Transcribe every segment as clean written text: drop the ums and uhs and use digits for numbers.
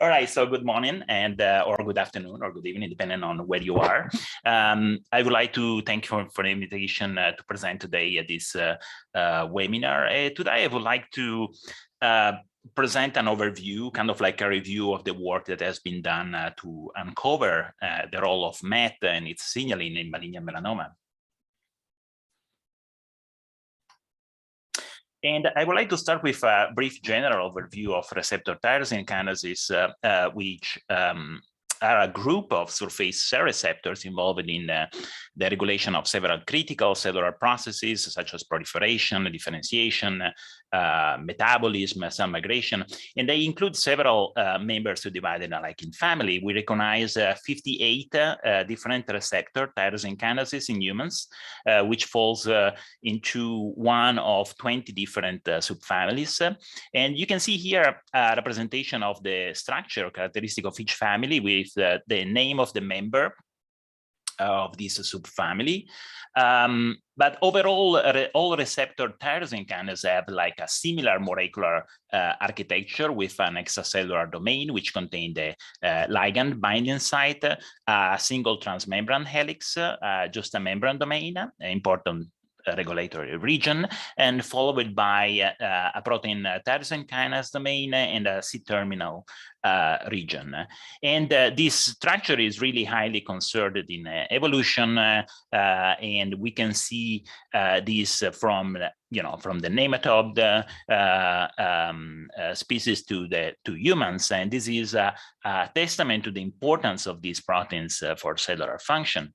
All right, so good morning and or good afternoon or good evening, depending on where you are. I would like to thank you for the invitation to present today at this webinar. Today, I would like to present an overview, kind of like a review of the work that has been done to uncover the role of MET and its signaling in malignant melanoma. And I would like to start with a brief general overview of receptor tyrosine kinases, which are a group of surface cell receptors involved in the regulation of several critical cellular processes, such as proliferation, differentiation, metabolism, cell migration, and they include several members divided like in family. We recognize 58 different receptor tyrosine kinases in humans, which falls into one of 20 different subfamilies. And you can see here a representation of the structure characteristic of each family with the name of the member of this subfamily. But overall, all receptor tyrosine kinases have like a similar molecular architecture with an extracellular domain, which contain the ligand binding site, a single transmembrane helix, just a membrane domain, important regulatory region, and followed by a protein tyrosine kinase domain and a C-terminal region. And this structure is really highly conserved in evolution, and we can see this from the nematode species to humans, and this is a testament to the importance of these proteins for cellular function.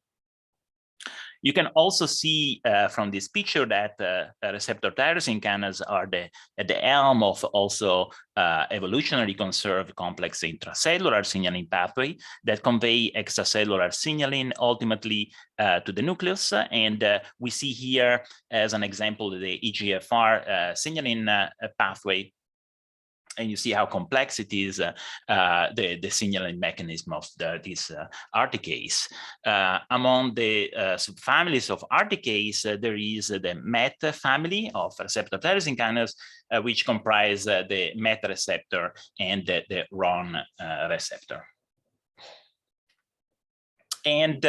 You can also see from this picture that receptor tyrosine kinases are at the helm of also evolutionary conserved complex intracellular signaling pathway that convey extracellular signaling ultimately to the nucleus. And we see here as an example the EGFR signaling pathway. And you see how complex it is, the signaling mechanism of this RTKase. Among the subfamilies of RTKase, there is the MET family of receptor tyrosine kinase, which comprise the MET receptor and the RON receptor. And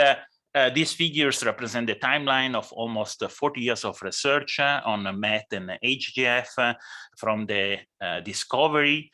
these figures represent the timeline of almost 40 years of research on MET and HGF from the discovery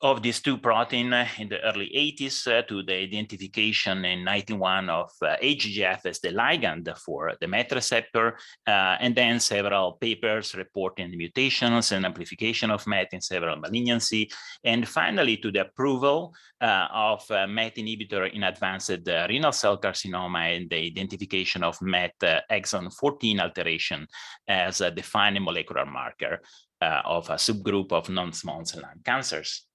of these two proteins in the early 80s to the identification in 1991 of HGF as the ligand for the MET receptor, and then several papers reporting mutations and amplification of MET in several malignancy, and finally to the approval of MET inhibitor in advanced renal cell carcinoma and the identification of MET exon 14 alteration as a defining molecular marker of a subgroup of non-small cell lung cancers.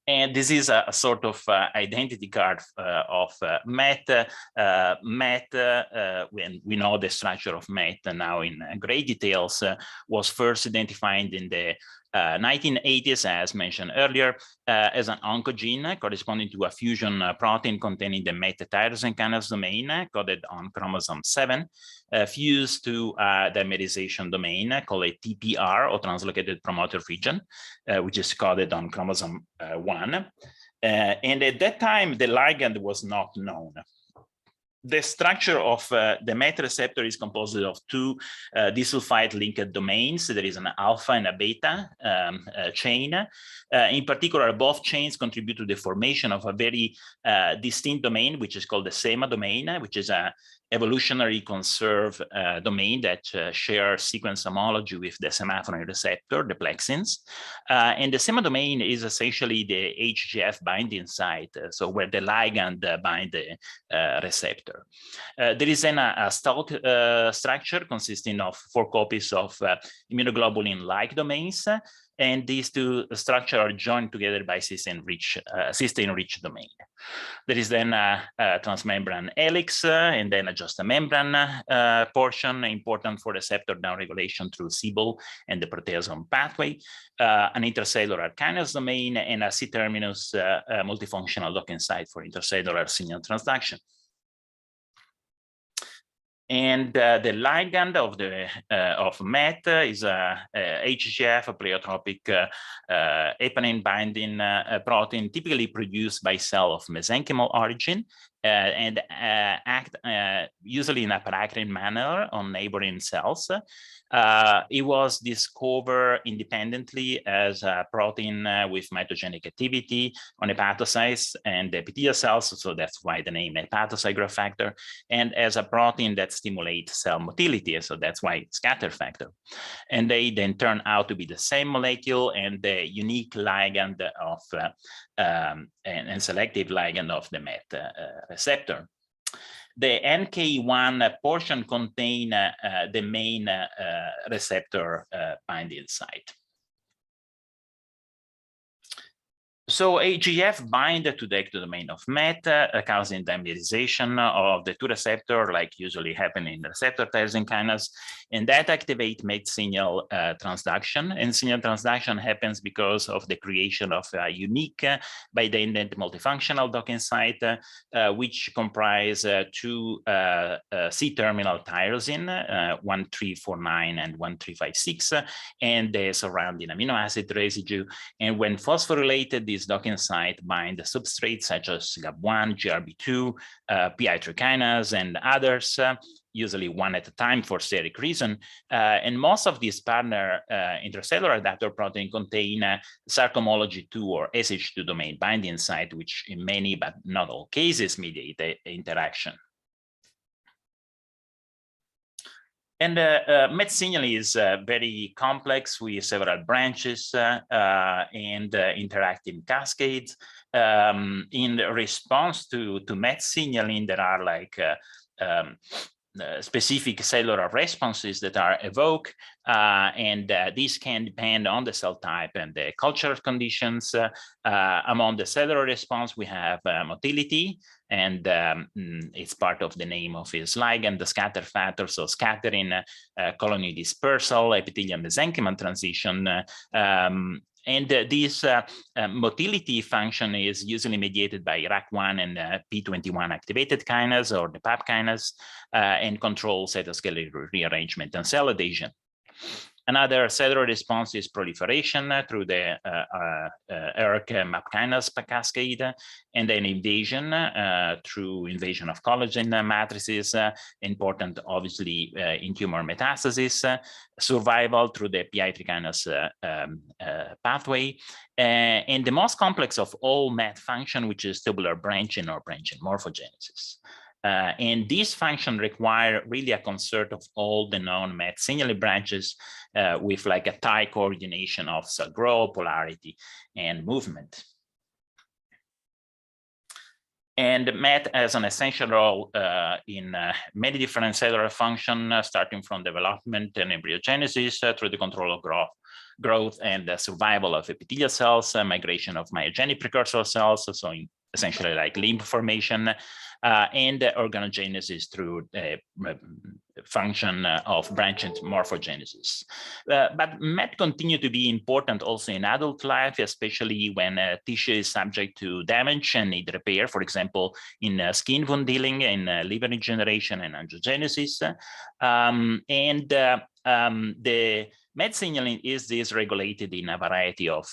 And this is a sort of identity card of MET. When we know the structure of MET now in great details, was first identified in the 1980s, as mentioned earlier, as an oncogene corresponding to a fusion protein containing the MET tyrosine kinase domain coded on chromosome 7, fused to a dimerization domain called a TPR or translocated promoter region, which is coded on chromosome 1. And at that time, the ligand was not known. The structure of the MET receptor is composed of two disulfide linked domains. There is an alpha and a beta chain. In particular, both chains contribute to the formation of a very distinct domain, which is called the SEMA domain, which is a evolutionary conserved domain that shares sequence homology with the semaphorin receptor, the plexins. And the SEMA domain is essentially the HGF binding site, so where the ligand bind the receptor. There is then a stout structure consisting of 4 copies of immunoglobulin-like domains, and these two structures are joined together by cysteine-rich domain. There is then a transmembrane helix, and then just a membrane portion important for receptor downregulation through SIBO and the proteasome pathway, an intercellular kinase domain, and a C-terminus multifunctional docking site for intercellular signal transduction. And the ligand of MET is a HGF, a pleiotropic heparin binding protein, typically produced by cell of mesenchymal origin, and act usually in a paracrine manner on neighboring cells. It was discovered independently as a protein with mitogenic activity on hepatocytes and epithelial cells, so that's why the name hepatocyte growth factor, and as a protein that stimulates cell motility, so that's why it's scatter factor. And they then turn out to be the same molecule and the unique ligand of and selective ligand of the MET receptor. The NK1 portion contain the main receptor binding site. So AGF bind to the ectodomain of MET, causing dimerization of the two receptors, like usually happen in the receptor tyrosine kinase, and that activate MET signal transduction. And signal transduction happens because of the creation of a unique bidendent multifunctional docking site, which comprise two C-terminal tyrosine, 1349 and 1356, and the surrounding amino acid residue. And when phosphorylated, this docking site bind substrates such as GAP1, GRB2, PI3 kinase, and others, usually one at a time for steric reason. And most of these partner intracellular adapter protein contain sarcomology 2 or SH2 domain binding site, which in many but not all cases mediate the interaction. And MET signaling is very complex with several branches and interacting cascades. In response to MET signaling, there are like specific cellular responses that are evoked, and these can depend on the cell type and the cultural conditions. Among the cellular response, we have motility, and it's part of the name of its ligand, the scatter factor, so scattering, colony dispersal, epithelial mesenchymal transition, and this motility function is usually mediated by RAC1 and P21 activated kinase or the PAP kinase, and controls cytoskeletal rearrangement and cell adhesion. Another cellular response is proliferation through the ERK MAP kinase cascade, and then invasion through invasion of collagen matrices, important obviously in tumor metastasis, survival through the PI3 kinase pathway, and the most complex of all MET function, which is tubular branching or branching morphogenesis. And these functions require really a concert of all the known MET signaling branches with like a tight coordination of cell growth, polarity, and movement. And MET has an essential role in many different cellular functions, starting from development and embryogenesis through the control of growth and the survival of epithelial cells, migration of myogenic precursor cells, so essentially like limb formation, and organogenesis through the function of branching morphogenesis. But MET continue to be important also in adult life, especially when tissue is subject to damage and need repair, for example, in skin wound healing, in liver regeneration and angiogenesis. The MET signaling is dysregulated in a variety of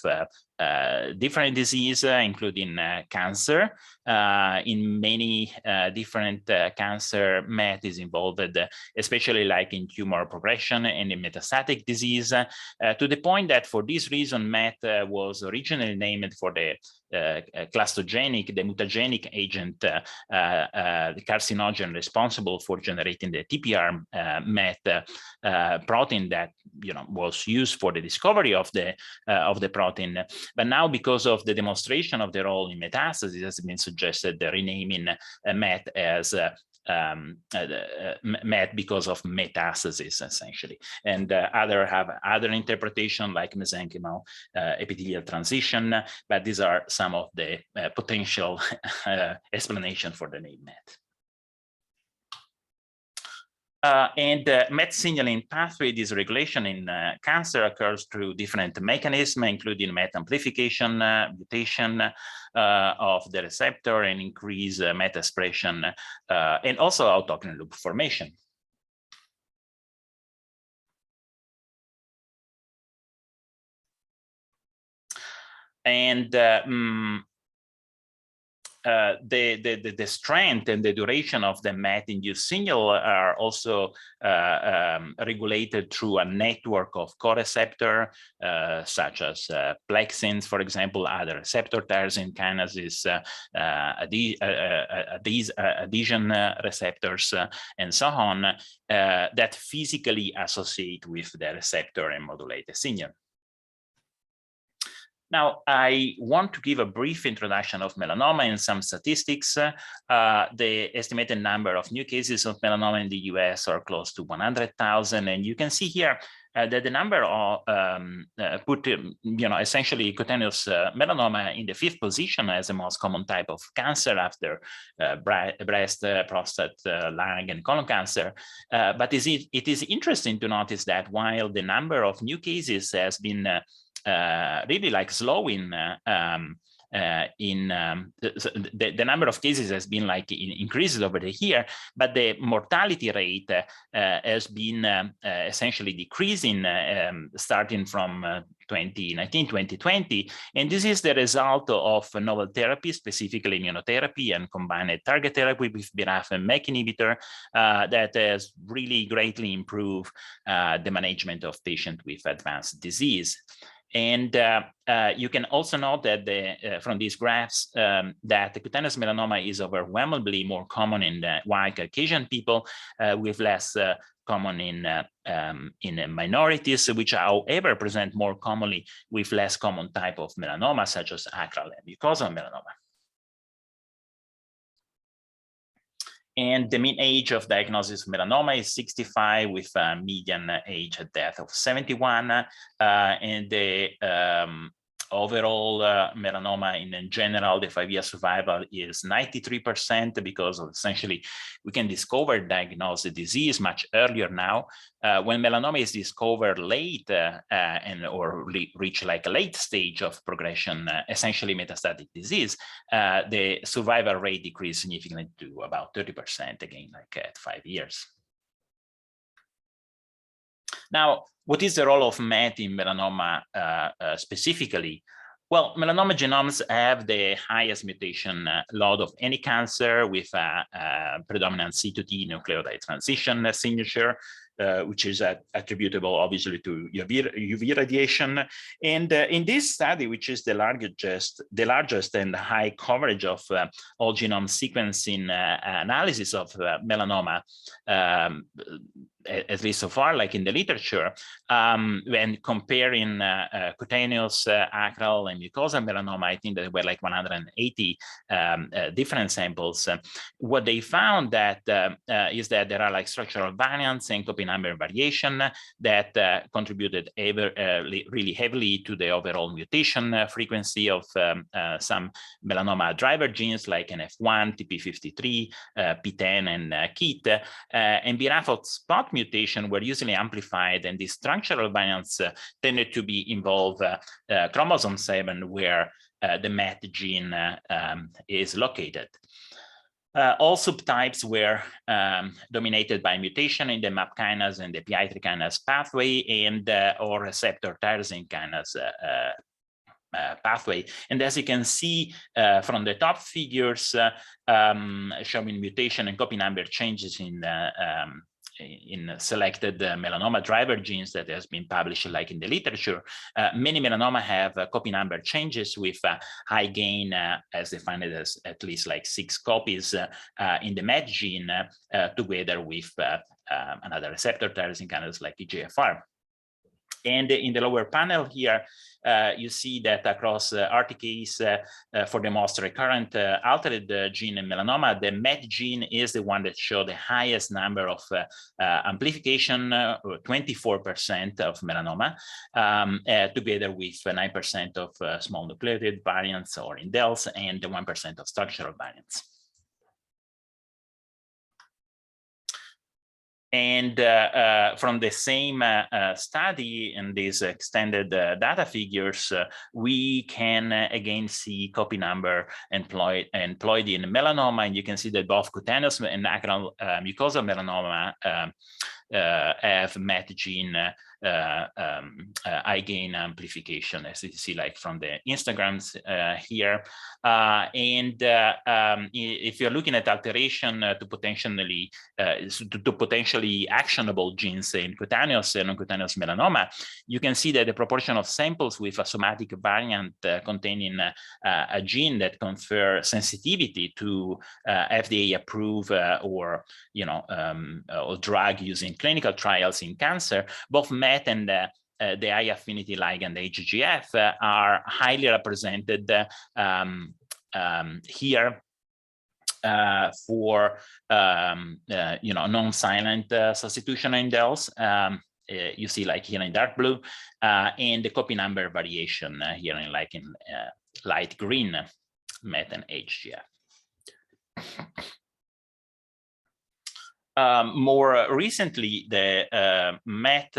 different diseases, including cancer. In many different cancer, MET is involved, especially like in tumor progression and in metastatic disease, to the point that for this reason, MET was originally named for the clastogenic, the mutagenic agent, the carcinogen responsible for generating the TPR MET protein that was used for the discovery of the protein. But now, because of the demonstration of the role in metastasis, it has been suggested the renaming MET as MET because of metastasis, essentially. And other have other interpretation like mesenchymal epithelial transition, but these are some of the potential explanation for the name MET. MET signaling pathway dysregulation in cancer occurs through different mechanisms, including MET amplification, mutation of the receptor, and increase MET expression, and also autocrine loop formation. And the strength and the duration of the MET-induced signal are also regulated through a network of co-receptor, such as plexins, for example, other receptor tyrosine kinases, adhesion receptors, and so on, that physically associate with the receptor and modulate the signal. Now, I want to give a brief introduction of melanoma and some statistics. The estimated number of new cases of melanoma in the US are close to 100,000. And you can see here that the number of essentially cutaneous melanoma in the 5th position as the most common type of cancer after breast, prostate, lung, and colon cancer. But it is interesting to notice that while the number of new cases has been really like slowing the number of cases has been like increases over the year, but the mortality rate has been essentially decreasing starting from 2019, 2020. And this is the result of novel therapy, specifically immunotherapy and combined target therapy with BRAF and MEK inhibitor that has really greatly improved the management of patients with advanced disease. And you can also note that from these graphs that the cutaneous melanoma is overwhelmingly more common in the white Caucasian people, with less common in minorities, which however present more commonly with less common type of melanoma, such as acral and mucosal melanoma. And the mean age of diagnosis of melanoma is 65, with a median age at death of 71. And the overall melanoma in general, the 5-year survival is 93%, because of essentially we can discover, diagnose the disease much earlier now. When melanoma is discovered late or reach like a late stage of progression, essentially metastatic disease, the survival rate decreases significantly to about 30%, again, like at 5 years. Now, what is the role of MET in melanoma specifically? Well, melanoma genomes have the highest mutation load of any cancer, with a predominant C to T nucleotide transition signature, which is attributable obviously to UV radiation. And in this study, which is the largest and high coverage of all genome sequencing analysis of melanoma, at least so far, like in the literature, when comparing cutaneous, acral, and mucosal melanoma, I think there were like 180 different samples. What they found that is that there are like structural variants and copy number variation that contributed really heavily to the overall mutation frequency of some melanoma driver genes like NF1, TP53, PTEN, and KIT, and BRAF spot mutation were usually amplified, and these structural variants tended to be involved chromosome 7, where the MET gene is located. All subtypes were dominated by mutation in the MAP kinase and the PI3 kinase pathway, and or receptor tyrosine kinase pathway. And as you can see from the top figures showing mutation and copy number changes in selected melanoma driver genes that has been published like in the literature, many melanoma have copy number changes with high gain as defined as at least like 6 copies in the MET gene together with another receptor tyrosine kinase like EGFR. And in the lower panel here, you see that across RTKs for the most recurrent altered gene in melanoma, the MET gene is the one that showed the highest number of amplification, 24% of melanoma, together with 9% of small nucleotide variants or indels, and 1% of structural variants. And from the same study and these extended data figures, we can again see copy number employed in melanoma, and you can see that both cutaneous and acral mucosal melanoma have MET gene eye gain amplification, as you see, like from the Instagrams here. If you're looking at alteration to potentially actionable genes in cutaneous and non-cutaneous melanoma, you can see that the proportion of samples with a somatic variant containing a gene that confer sensitivity to FDA-approved or drug used in clinical trials in cancer, both MET and the high affinity ligand HGF are highly represented here for non-silent substitution indels. You see, like here in dark blue, and the copy number variation here in light green, MET and HGF. More recently, the MET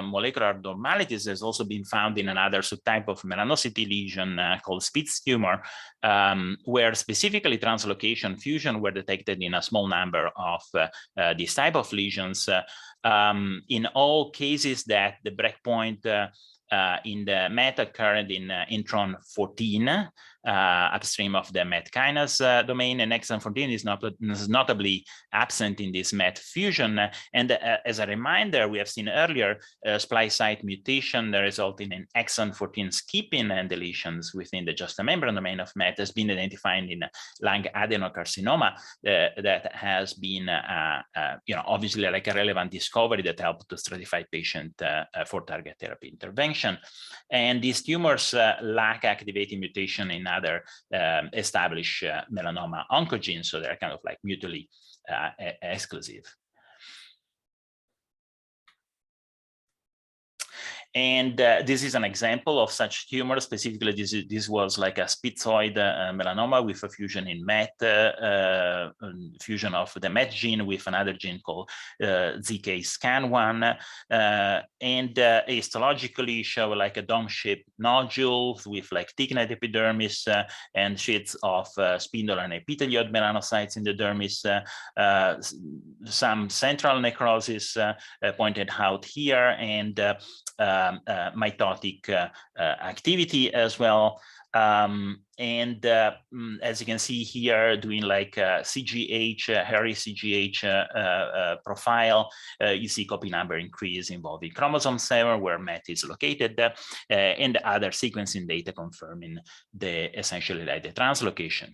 molecular abnormalities has also been found in another subtype of melanocytic lesion called Spitz tumor, where specifically translocation fusion were detected in a small number of these type of lesions. In all cases that the breakpoint in the MET occurred in intron 14, upstream of the MET kinase domain, and exon 14 is notably absent in this MET fusion. And as a reminder, we have seen earlier splice site mutation that resulting in exon 14 skipping and deletions within the justamembrane domain of MET has been identified in lung adenocarcinoma that has been, obviously like a relevant discovery that helped to stratify patient for target therapy intervention. And these tumors lack activating mutation in other established melanoma oncogenes, so they're kind of like mutually exclusive. And this is an example of such tumor. Specifically, this was like a spitzoid melanoma with a fusion in MET, fusion of the MET gene with another gene called ZK-SCAN1, and histologically show like a dome-shaped nodule with like thickened epidermis and sheets of spindle and epithelioid melanocytes in the dermis. Some central necrosis pointed out here, and mitotic activity as well. And as you can see here, doing like CGH, hairy CGH profile, you see copy number increase involving chromosome 7, where MET is located, and other sequencing data confirming essentially like the translocation.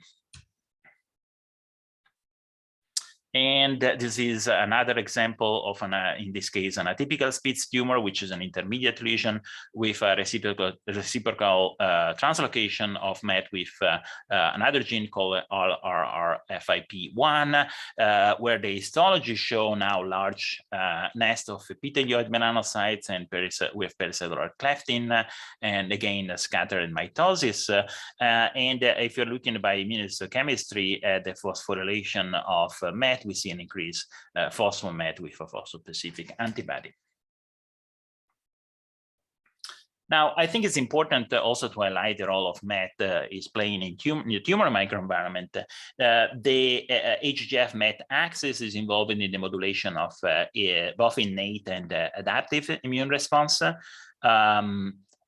And this is another example of, in this case, an atypical Spitz tumor, which is an intermediate lesion with a reciprocal translocation of MET with another gene called RRRFIP1, where the histology show now large nest of epithelioid melanocytes and with pericellular clefting, and again scattered mitosis. And if you're looking by immunohistochemistry at the phosphorylation of MET, we see an increased phospho-MET with a phospho-specific antibody. Now, I think it's important also to highlight the role of MET is playing in the tumor microenvironment. The HGF-MET axis is involved in the modulation of both innate and adaptive immune response.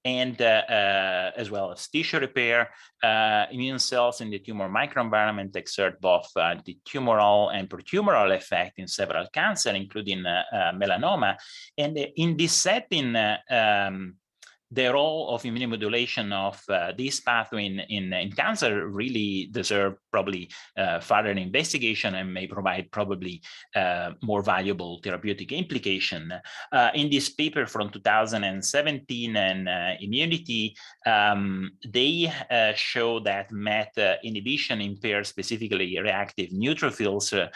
And as well as tissue repair. Immune cells in the tumor microenvironment exert both anti-tumoral and pro-tumoral effect in several cancers, including melanoma. And in this setting, the role of immunomodulation of this pathway in cancer really deserve probably further investigation and may provide probably more valuable therapeutic implication. In this paper from 2017 and Immunity, they show that MET inhibition impairs specifically reactive neutrophils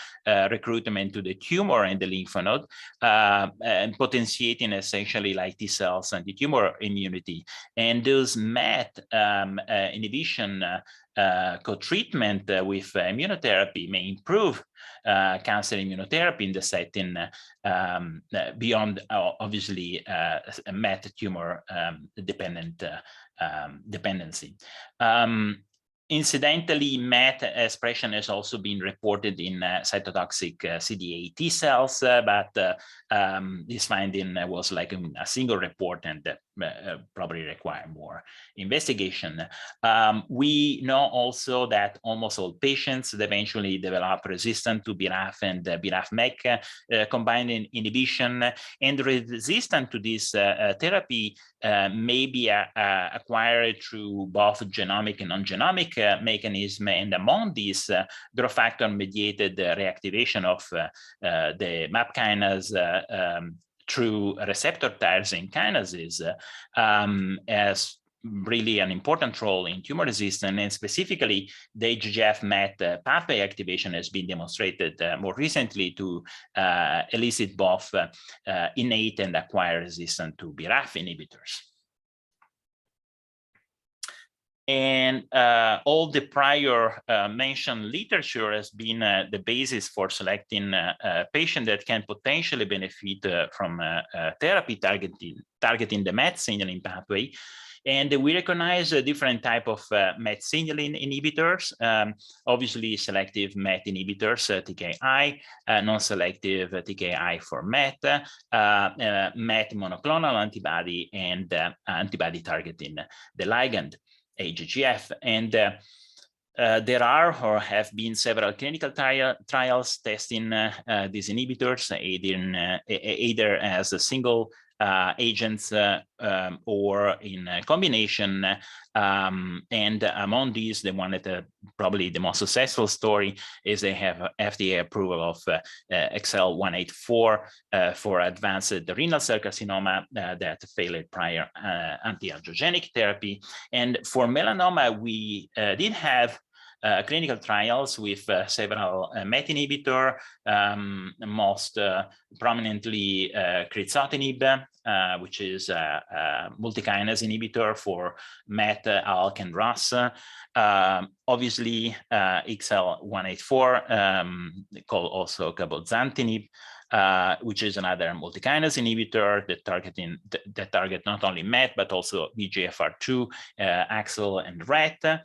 recruitment to the tumor and the lymph node, and potentiating essentially like T cells and the tumor immunity. And those MET inhibition co-treatment with immunotherapy may improve cancer immunotherapy in the setting beyond obviously MET tumor dependent dependency. Incidentally, MET expression has also been reported in cytotoxic CD8 T cells, but this finding was like a single report and probably require more investigation. We know also that almost all patients eventually develop resistance to BRAF and BRAF-MEK combined inhibition, and resistance to this therapy may be acquired through both genomic and non-genomic mechanism, and among these growth factor mediated reactivation of the MAP kinase through receptor tyrosine kinases as really an important role in tumor resistance, and specifically the HGF-MET pathway activation has been demonstrated more recently to elicit both innate and acquired resistance to BRAF inhibitors. And all the prior mentioned literature has been the basis for selecting a patient that can potentially benefit from therapy targeting the MET signaling pathway. And we recognize a different type of MET signaling inhibitors, obviously selective MET inhibitors, TKI, non-selective TKI for MET, MET monoclonal antibody, and antibody targeting the ligand, HGF. And there are or have been several clinical trials testing these inhibitors, either as a single agents or in combination. And among these, the one that probably the most successful story is they have FDA approval of XL184 for advanced renal cell carcinoma that failed prior anti-angiogenic therapy. And for melanoma, we did have clinical trials with several MET inhibitor, most prominently crizotinib, which is a multikinase inhibitor for MET, ALK, and RAS. Obviously, XL184, called also cabozantinib, which is another multikinase inhibitor that target not only MET, but also VEGFR2, AXL, and RET.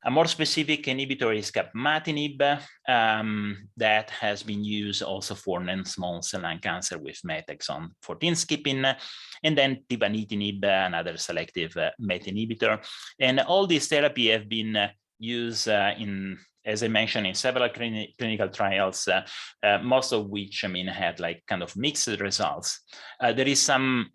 A more specific inhibitor is capmatinib that has been used also for non-small cell lung cancer with MET exon 14 skipping, and then tivanitininib, another selective MET inhibitor. And all these therapy have been used in, as I mentioned, in several clinical trials, most of which, had like kind of mixed results. There is some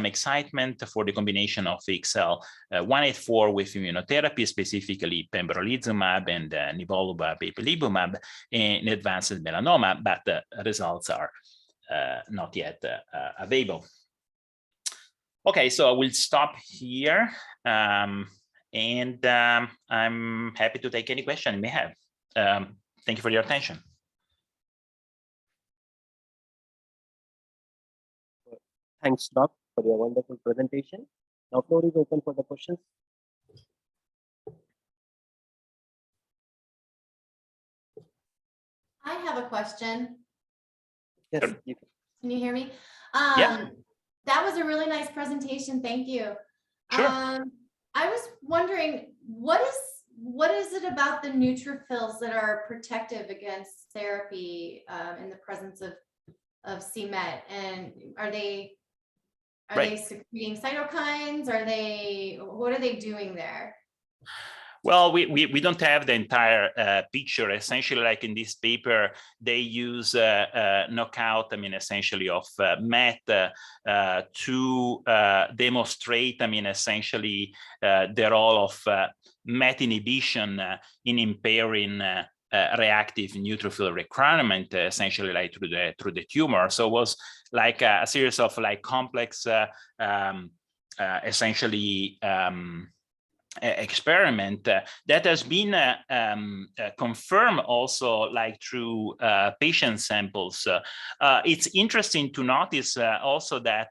excitement for the combination of XL184 with immunotherapy, specifically pembrolizumab and nivolumab, ipilimumab in advanced melanoma, but the results are not yet available. Okay, so I will stop here. And I'm happy to take any question you may have. Thank you for your attention. Thanks, Doc, for your wonderful presentation. Now, floor is open for the questions. I have a question. Yes, you can. Can you hear me? Yeah. That was a really nice presentation. Thank you. Sure. I was wondering, what is it about the neutrophils that are protective against therapy in the presence of c-MET? And are they secreting cytokines? What are they doing there? Well, we don't have the entire picture. Essentially, like in this paper, they use knockout, essentially of MET to demonstrate, essentially the role of MET inhibition in impairing reactive neutrophil requirement, essentially like through the tumor. So it was like a series of like complex, essentially. Experiment that has been confirmed also like through patient samples. It's interesting to notice also that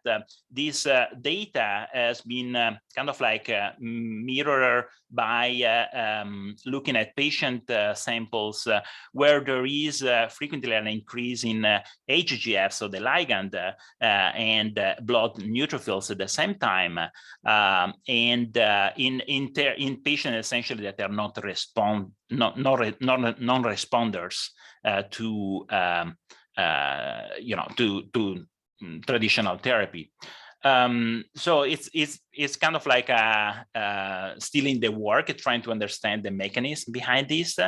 this data has been kind of like mirrored by looking at patient samples where there is frequently an increase in HGF, so the ligand, and blood neutrophils at the same time. And in in patients essentially that are not non-responders to to traditional therapy. So it's kind of like still in the work, trying to understand the mechanism behind this.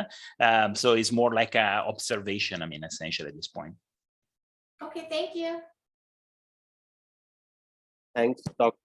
So it's more like a observation, I mean, essentially at this point. Okay, thank you. Thanks, Dr.